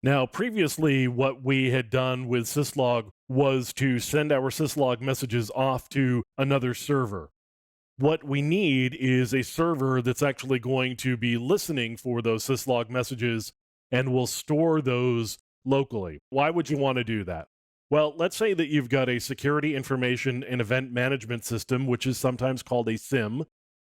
Now, previously, what we had done with syslog was to send our syslog messages off to another server. What we need is a server that's actually going to be listening for those syslog messages and will store those locally. Why would you want to do that? Well, let's say that you've got a security information and event management system, which is sometimes called a SIM.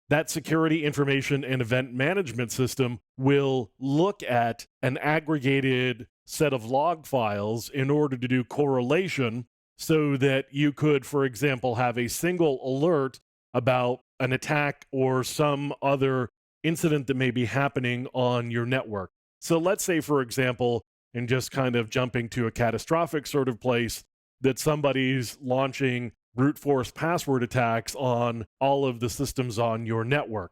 That security information and event management system will look at an aggregated set of log files in order to do correlation so that you could, for example, have a single alert about an attack or some other incident that may be happening on your network. So let's say, for example, and just kind of jumping to a catastrophic sort of place, that somebody's launching brute force password attacks on all of the systems on your network.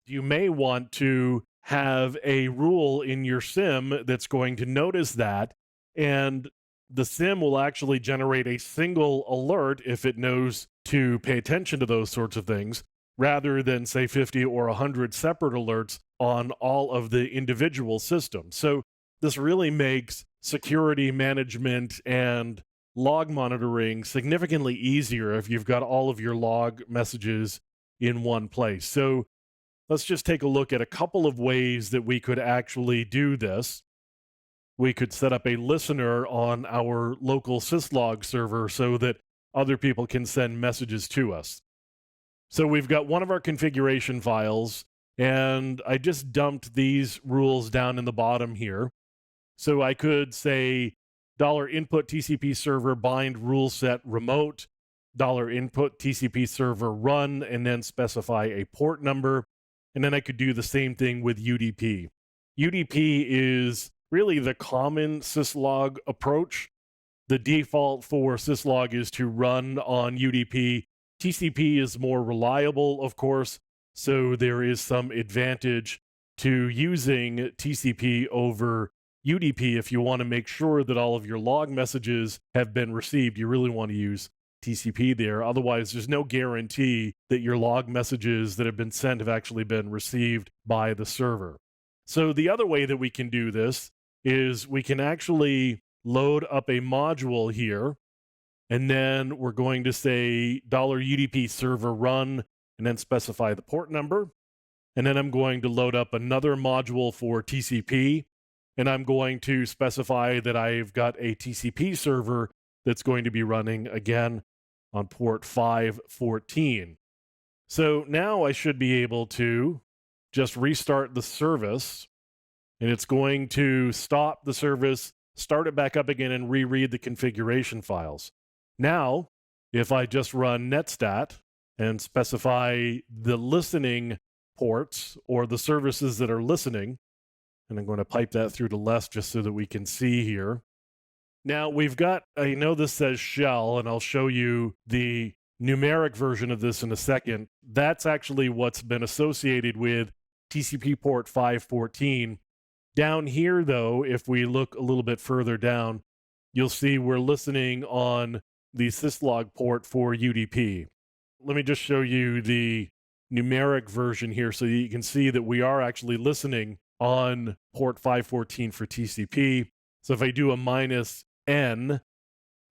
You may want to have a rule in your SIM that's going to notice that, and the SIM will actually generate a single alert if it knows to pay attention to those sorts of things, rather than, say, 50 or 100 separate alerts on all of the individual systems. So this really makes security management and log monitoring significantly easier if you've got all of your log messages in one place. So let's just take a look at a couple of ways that we could actually do this. We could set up a listener on our local syslog server so that other people can send messages to us. So we've got one of our configuration files, and I just dumped these rules down in the bottom here. So I could say $input TCP server bind rule set remote, $input TCP server run, and then specify a port number. And then I could do the same thing with UDP. UDP is really the common syslog approach. The default for syslog is to run on UDP. TCP is more reliable, of course, so there is some advantage to using TCP over UDP. If you want to make sure that all of your log messages have been received, you really want to use TCP there. Otherwise, there's no guarantee that your log messages that have been sent have actually been received by the server. So the other way that we can do this is we can actually load up a module here, and then we're going to say $UDP server run, and then specify the port number. And then I'm going to load up another module for TCP, and I'm going to specify that I've got a TCP server that's going to be running again on port 514. So now I should be able to just restart the service, and it's going to stop the service, start it back up again, and reread the configuration files. Now, if I just run netstat and specify the listening ports or the services that are listening, and I'm going to pipe that through to less just so that we can see here. Now we've got, I know this says shell, and I'll show you the numeric version of this in a second. That's actually what's been associated with TCP port 514. Down here, though, if we look a little bit further down, you'll see we're listening on the syslog port for UDP. Let me just show you the numeric version here so you can see that we are actually listening on port 514 for TCP. So if I do a -N,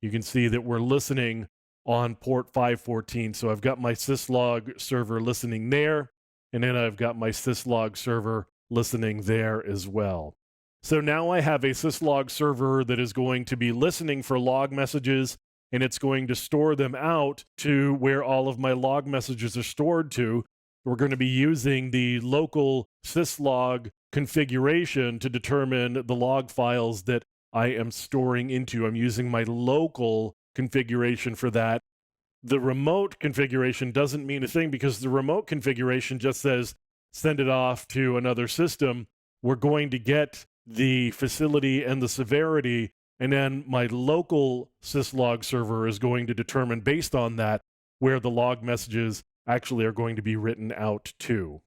you can see that we're listening on port 514. So I've got my syslog server listening there, and then I've got my syslog server listening there as well. So now I have a syslog server that is going to be listening for log messages, and it's going to store them out to where all of my log messages are stored to. We're going to be using the local syslog configuration to determine the log files that I am storing into. I'm using my local configuration for that. The remote configuration doesn't mean a thing because the remote configuration just says send it off to another system. We're going to get the facility and the severity, and then my local syslog server is going to determine based on that where the log messages actually are going to be written out to.